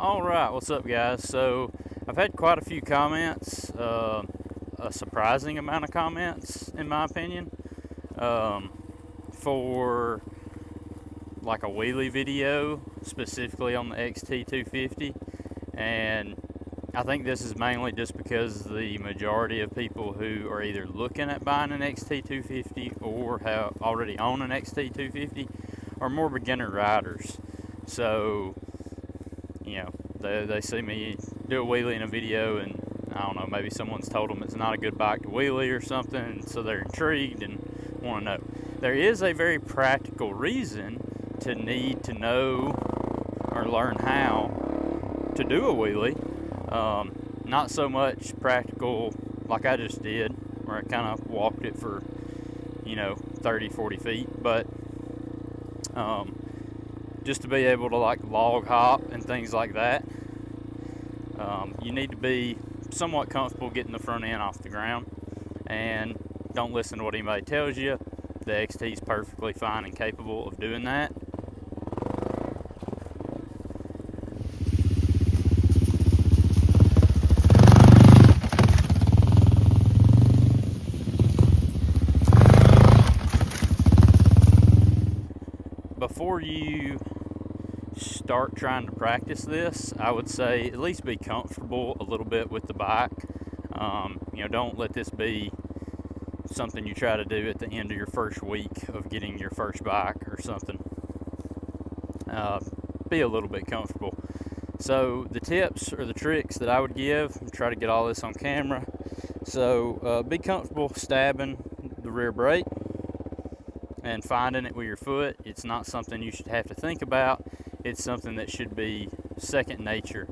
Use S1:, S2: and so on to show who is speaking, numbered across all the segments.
S1: Alright, what's up guys? So I've had quite a few comments, a surprising amount of comments in my opinion, for like a wheelie video, specifically on the XT250, and I think this is mainly just because the majority of people who are either looking at buying an XT250 or have already own an XT250 are more beginner riders. So you know, they see me do a wheelie in a video, and I don't know, maybe someone's told them it's not a good bike to wheelie or something, and so they're intrigued and want to know. There is a very practical reason to need to know or learn how to do a wheelie. Not so much practical like I just did, where I kind of walked it for, 30, 40 feet, but just to be able to like log hop and things like that, you need to be somewhat comfortable getting the front end off the ground, and don't listen to what anybody tells you. The XT is perfectly fine and capable of doing that. Before you start trying to practice this, I would say at least be comfortable a little bit with the bike. Don't let this be something you try to do at the end of your first week of getting your first bike or something. Be a little bit comfortable. So the tips or the tricks that I would give, try to get all this on camera. So be comfortable stabbing the rear brake and finding it with your foot. It's not something you should have to think about. It's something that should be second nature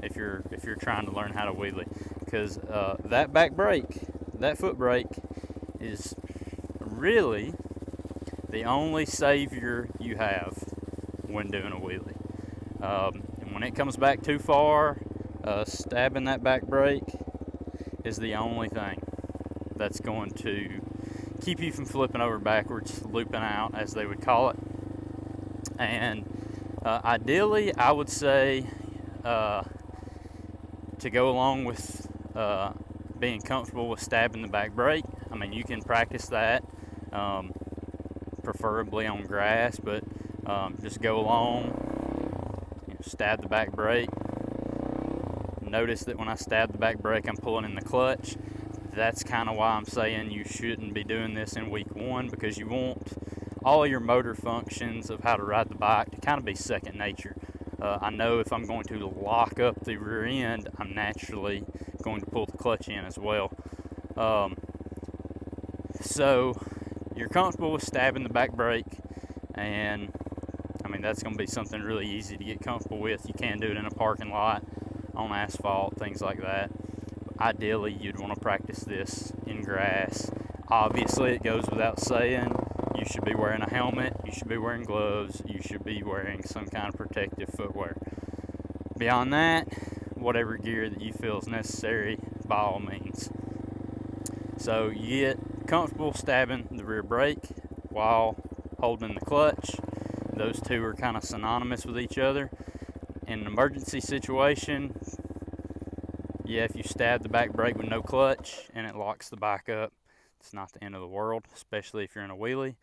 S1: if you're trying to learn how to wheelie, because that back brake, that foot brake, is really the only savior you have when doing a wheelie. And when it comes back too far, stabbing that back brake is the only thing that's going to keep you from flipping over backwards, looping out as they would call it. And ideally, I would say to go along with being comfortable with stabbing the back brake. I mean, you can practice that, preferably on grass, but just go along, stab the back brake. Notice that when I stab the back brake, I'm pulling in the clutch. That's kind of why I'm saying you shouldn't be doing this in week one, because you want all your motor functions of how to ride the bike to kind of be second nature. I know if I'm going to lock up the rear end, I'm naturally going to pull the clutch in as well. So you're comfortable with stabbing the back brake, and I mean, that's going to be something really easy to get comfortable with. You can do it in a parking lot, on asphalt, things like that. Ideally, you'd want to practice this in grass. Obviously, it goes without saying, you should be wearing a helmet, you should be wearing gloves, you should be wearing some kind of protective footwear. Beyond that, whatever gear that you feel is necessary, by all means. So you get comfortable stabbing the rear brake while holding the clutch. Those two are kind of synonymous with each other. In an emergency situation, yeah, if you stab the back brake with no clutch and it locks the bike up, it's not the end of the world, especially if you're in a wheelie.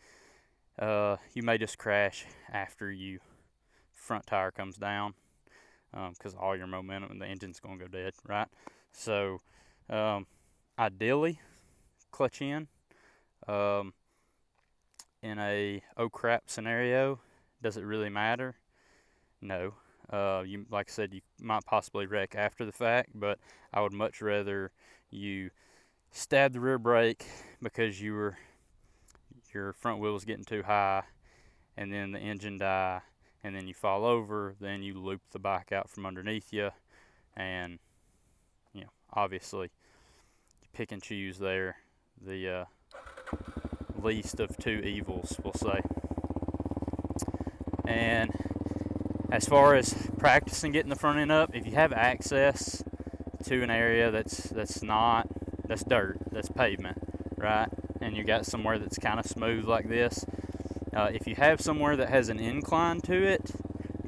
S1: You may just crash after your front tire comes down, because all your momentum and the engine's going to go dead, right? So ideally, clutch in. In a oh crap scenario, does it really matter? No. You, like I said, you might possibly wreck after the fact, but I would much rather you stab the rear brake because your front wheel is getting too high, and then the engine die, and then you fall over, then you loop the bike out from underneath you, and obviously you pick and choose there, the least of two evils, we'll say. And as far as practicing getting the front end up, if you have access to an area that's dirt, that's pavement, right? And you got somewhere that's kind of smooth like this, if you have somewhere that has an incline to it,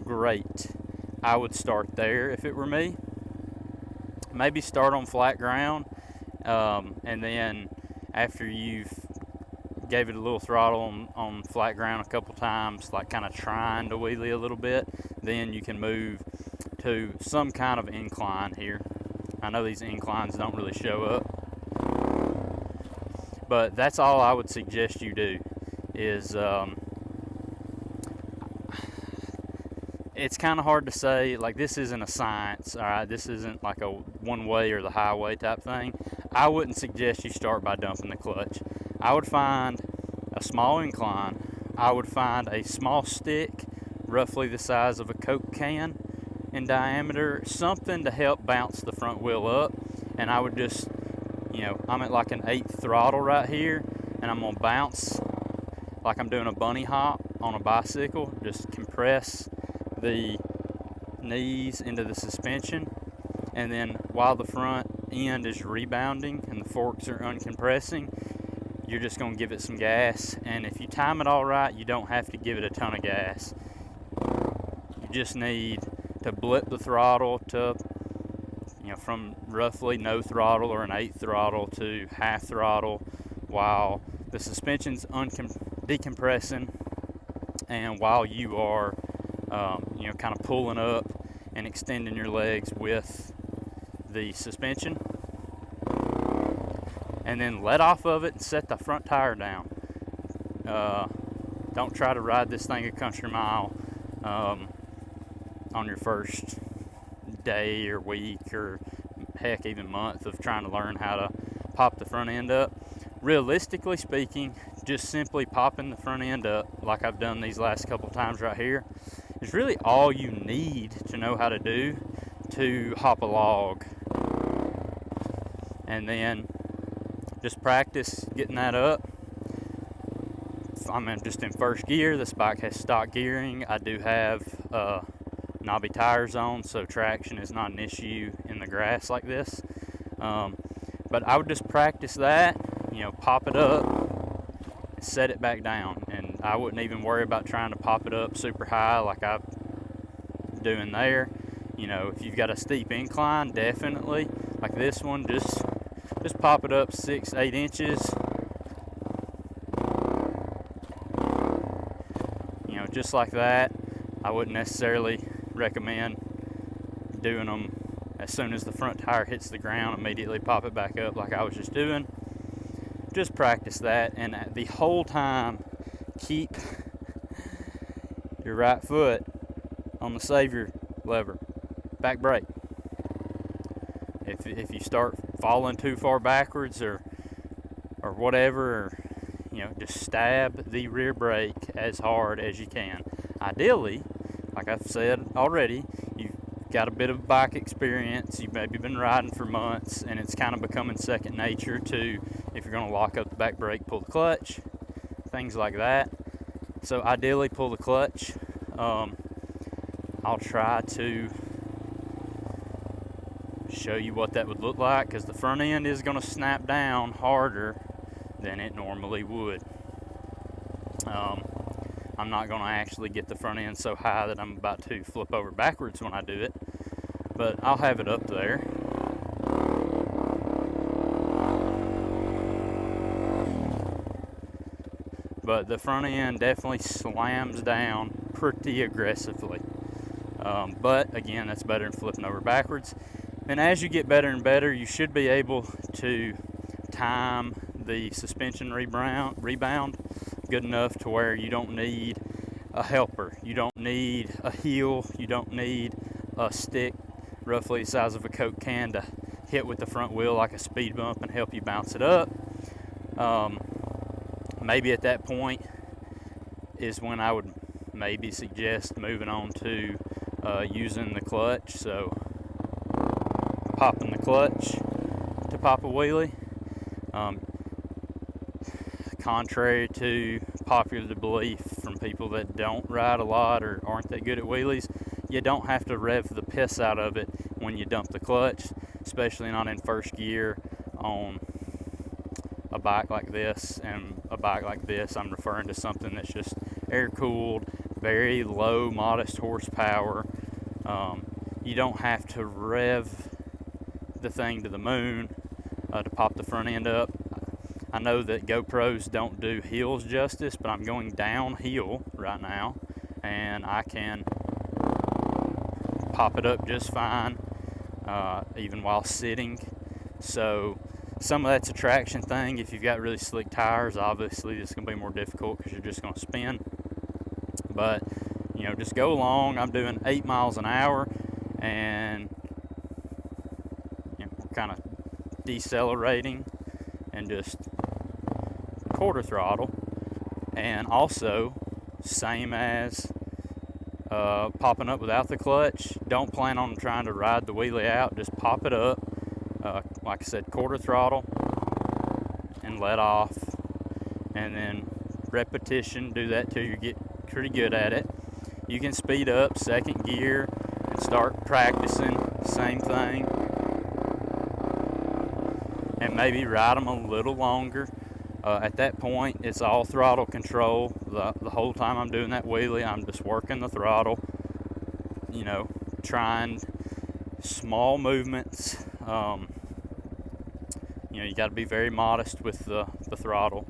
S1: great. I would start there if it were me. Maybe start on flat ground, and then after you've gave it a little throttle on flat ground a couple times, like kind of trying to wheelie a little bit, then you can move to some kind of incline here. I know these inclines don't really show up, but that's all I would suggest you do is it's kind of hard to say, like, this isn't a science, all right? This isn't like a one-way or the highway type thing. I wouldn't suggest you start by dumping the clutch. I would find a small incline. I would find a small stick, roughly the size of a Coke can in diameter, something to help bounce the front wheel up. And I would just, I'm at like an 8th throttle right here, and I'm gonna bounce like I'm doing a bunny hop on a bicycle. Just compress the knees into the suspension, and then while the front end is rebounding and the forks are uncompressing, you're just going to give it some gas. And if you time it all right, you don't have to give it a ton of gas. You just need to blip the throttle to, from roughly no throttle or an 8th throttle to half throttle while the suspension's decompressing, and while you are kind of pulling up and extending your legs with the suspension. And then let off of it and set the front tire down. Don't try to ride this thing a country mile on your first day or week or heck even month of trying to learn how to pop the front end up. Realistically speaking, just simply popping the front end up like I've done these last couple times right here is really all you need to know how to do to hop a log. And then just practice getting that up. I'm just in first gear. This bike has stock gearing. I do have knobby tires on, so traction is not an issue in the grass like this. But I would just practice that, pop it up, set it back down. And I wouldn't even worry about trying to pop it up super high like I'm doing there. If you've got a steep incline, definitely, like this one, just pop it up 6-8 inches. Just like that. I wouldn't necessarily recommend doing them as soon as the front tire hits the ground, immediately pop it back up like I was just doing. Just practice that, and the whole time keep your right foot on the savior lever, back brake. If you start falling too far backwards or whatever, just stab the rear brake as hard as you can. Ideally, like I've said already, you've got a bit of bike experience, you've maybe been riding for months, and it's kind of becoming second nature to, if you're going to lock up the back brake, pull the clutch, things like that. So ideally pull the clutch. I'll try to show you what that would look like, because the front end is going to snap down harder than it normally would. I'm not going to actually get the front end so high that I'm about to flip over backwards when I do it, but I'll have it up there. But the front end definitely slams down pretty aggressively. But again, that's better than flipping over backwards. And as you get better and better, you should be able to time the suspension rebound good enough to where you don't need a helper, you don't need a heel, you don't need a stick roughly the size of a Coke can to hit with the front wheel like a speed bump and help you bounce it up. Maybe at that point is when I would maybe suggest moving on to using the clutch. So popping the clutch to pop a wheelie. Contrary to popular belief from people that don't ride a lot or aren't that good at wheelies, you don't have to rev the piss out of it when you dump the clutch, especially not in first gear on a bike like this. And a bike like this, I'm referring to something that's just air cooled, very low, modest horsepower, You don't have to rev the thing to the moon to pop the front end up. I know that GoPros don't do hills justice, but I'm going downhill right now, and I can pop it up just fine, even while sitting. So some of that's a traction thing. If you've got really slick tires, obviously it's going to be more difficult because you're just going to spin. But you know, just go along. I'm doing 8 miles an hour, and you know, we're kind of decelerating and just quarter throttle. And also, same as popping up without the clutch, don't plan on trying to ride the wheelie out. Just pop it up, like I said, quarter throttle and let off, and then repetition. Do that till you get pretty good at it. You can speed up second gear and start practicing the same thing, and maybe ride them a little longer. At that point, it's all throttle control. The whole time I'm doing that wheelie, I'm just working the throttle, you know, trying small movements. You know, you got to be very modest with the throttle.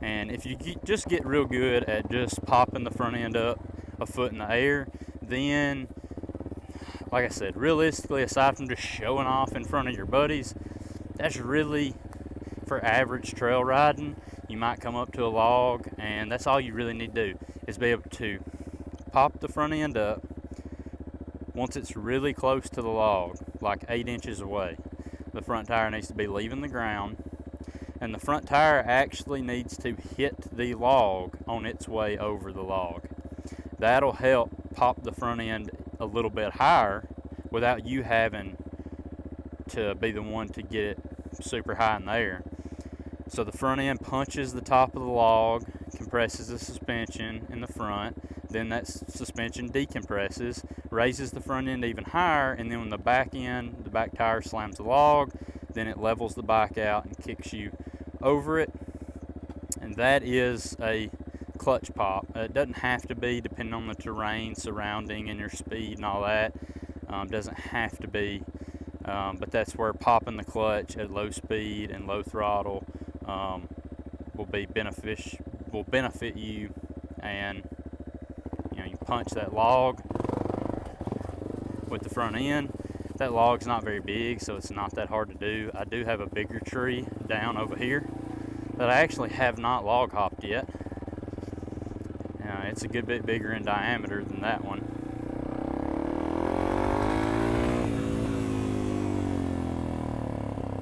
S1: And if you just get real good at just popping the front end up a foot in the air, then, like I said, realistically, aside from just showing off in front of your buddies, that's really for average trail riding. You might come up to a log, and that's all you really need to do, is be able to pop the front end up once it's really close to the log, like 8 inches away. The front tire needs to be leaving the ground, and the front tire actually needs to hit the log on its way over the log. That'll help pop the front end a little bit higher without you having to be the one to get it super high in the air. So the front end punches the top of the log, compresses the suspension in the front, then that suspension decompresses, raises the front end even higher, and then when the back tire slams the log, then it levels the bike out and kicks you over it. And that is a clutch pop. It doesn't have to be, depending on the terrain surrounding and your speed and all that. Doesn't have to be, but that's where popping the clutch at low speed and low throttle will benefit you. And you know, you punch that log with the front end. That log's not very big, so it's not that hard to do. I do have a bigger tree down over here that I actually have not log hopped yet. It's a good bit bigger in diameter than that one.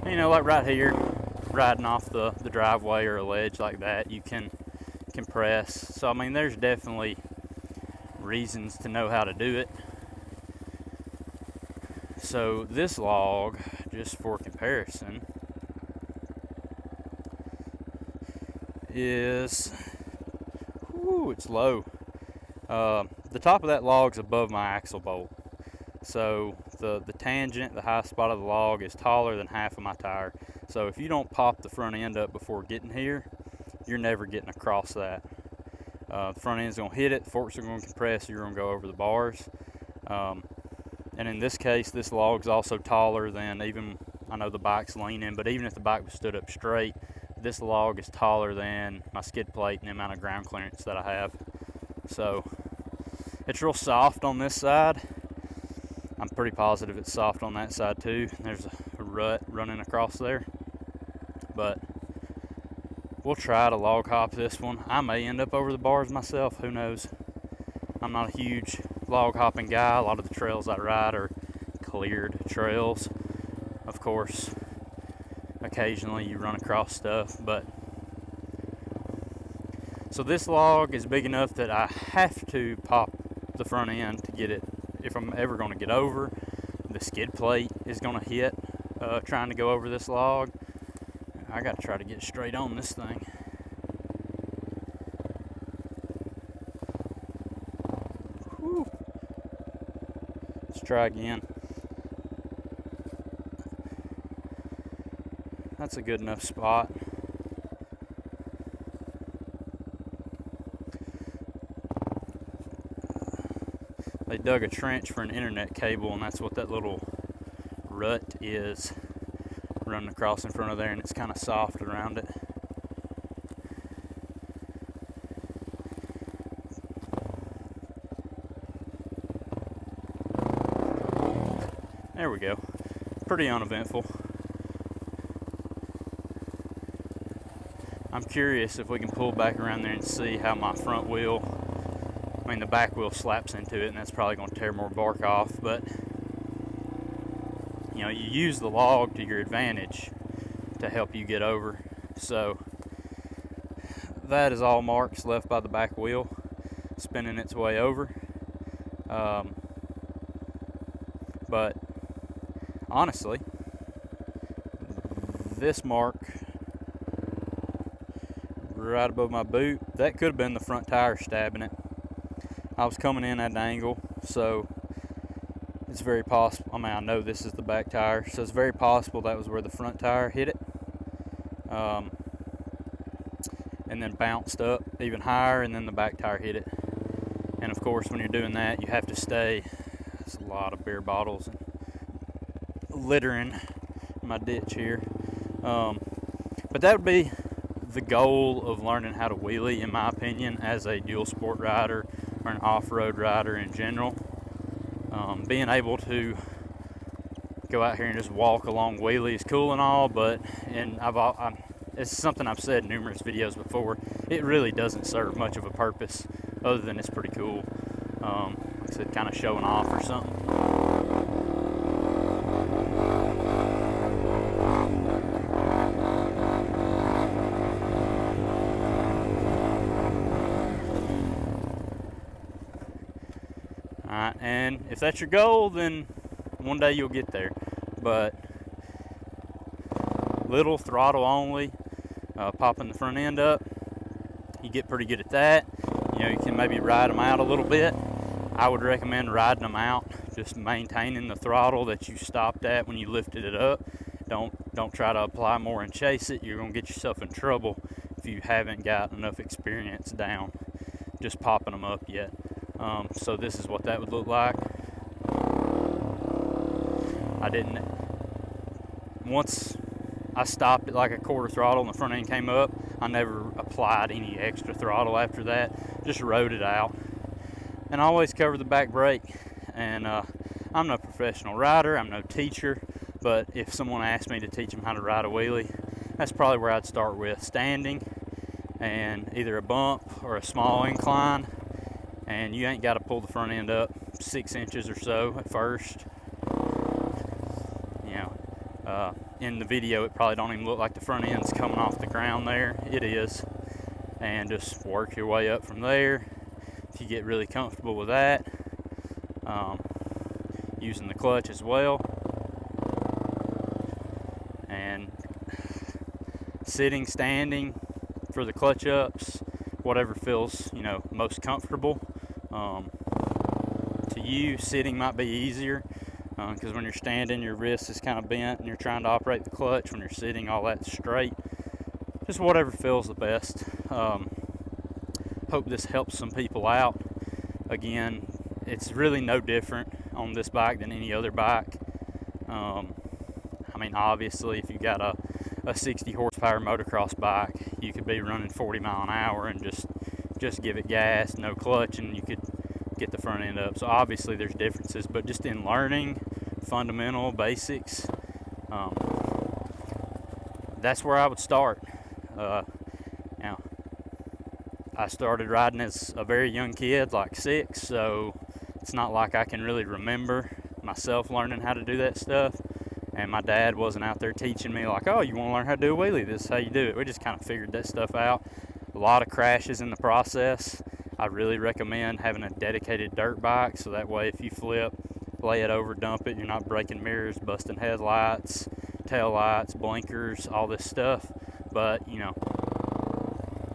S1: You know, like right here, riding off the driveway or a ledge like that, you can compress. So I mean, there's definitely reasons to know how to do it. So this log, just for comparison, is, it's low. The top of that log's above my axle bolt. So the tangent, the high spot of the log, is taller than half of my tire. So if you don't pop the front end up before getting here, you're never getting across that. The front end's gonna hit it, the forks are gonna compress, you're gonna go over the bars. And in this case, this log's also taller than, even, I know the bike's leaning, but even if the bike was stood up straight, this log is taller than my skid plate and the amount of ground clearance that I have. So it's real soft on this side. I'm pretty positive it's soft on that side too. There's a rut running across there. But we'll try to log hop this one. I may end up over the bars myself, who knows. I'm not a huge log hopping guy. A lot of the trails I ride are cleared trails. Of course, occasionally you run across stuff, but so this log is big enough that I have to pop the front end to get it. If I'm ever going to get over, the skid plate is going to hit trying to go over this log. I got to try to get straight on this thing. Whew. Let's try again. That's a good enough spot. they dug a trench for an internet cable, and that's what that little rut is running across in front of there, and it's kind of soft around it. There we go. Pretty uneventful. I'm curious if we can pull back around there and see how my front wheel, I mean the back wheel slaps into it, and that's probably going to tear more bark off, but you know, you use the log to your advantage to help you get over. So that is all marks left by the back wheel spinning its way over. But honestly, this mark right above my boot, that could have been the front tire stabbing it. I was coming in at an angle, so it's very possible, I mean, I know this is the back tire, so it's very possible that was where the front tire hit it, and then bounced up even higher, and then the back tire hit it. And of course, when you're doing that, you have to stay. There's a lot of beer bottles and littering in my ditch here, but that would be the goal of learning how to wheelie, in my opinion, as a dual sport rider or an off-road rider in general. Being able to go out here and just walk along wheelie is cool and all, but it's something I've said in numerous videos before, it really doesn't serve much of a purpose other than it's pretty cool. Like I said, kind of showing off or something. Alright, and if that's your goal, then one day you'll get there. But little throttle only, popping the front end up, you get pretty good at that. You know, you can maybe ride them out a little bit. I would recommend riding them out, just maintaining the throttle that you stopped at when you lifted it up. Don't try to apply more and chase it. You're gonna get yourself in trouble if you haven't got enough experience down just popping them up yet. So this is what that would look like. Once I stopped at like a quarter throttle and the front end came up, I never applied any extra throttle after that, just rode it out. And I always cover the back brake. And I'm no professional rider, I'm no teacher, but if someone asked me to teach them how to ride a wheelie, that's probably where I'd start with, standing and either a bump or a small incline. And you ain't got to pull the front end up 6 inches or so at first. You know, in the video it probably don't even look like the front end's coming off the ground there. It is. And just work your way up from there. If you get really comfortable with that, using the clutch as well, and sitting, standing for the clutch ups, whatever feels, you know, most comfortable. To you, sitting might be easier, because when you're standing, your wrist is kind of bent and you're trying to operate the clutch. When you're sitting, all that's straight. Just whatever feels the best. Hope this helps some people out. Again, it's really no different on this bike than any other bike. I mean, obviously, if you got a 60 horsepower motocross bike, you could be running 40 mile an hour and just give it gas, no clutch, and you could get the front end up. So obviously there's differences, but just in learning fundamental basics, that's where I would start. Now, I started riding as a very young kid, like 6, so it's not like I can really remember myself learning how to do that stuff. And my dad wasn't out there teaching me like, oh, you want to learn how to do a wheelie, this is how you do it. We just kind of figured that stuff out. A lot of crashes in the process. I really recommend having a dedicated dirt bike, so that way if you flip, lay it over, dump it, you're not breaking mirrors, busting headlights, tail lights, blinkers, all this stuff. But, you know,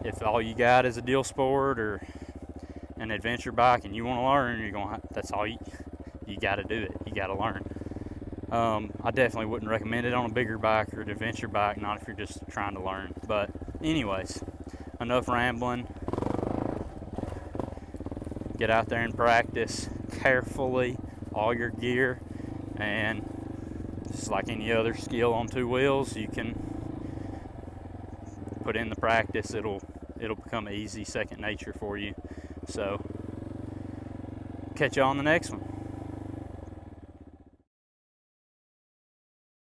S1: if all you got is a deal sport or an adventure bike and you want to learn, that's all you got to do it. You got to learn. I definitely wouldn't recommend it on a bigger bike or an adventure bike, not if you're just trying to learn. But anyways, enough rambling. Get out there and practice. carefully all your gear, and just like any other skill on two wheels, you can put in the practice. It'll become easy second nature for you. So catch you on the next one.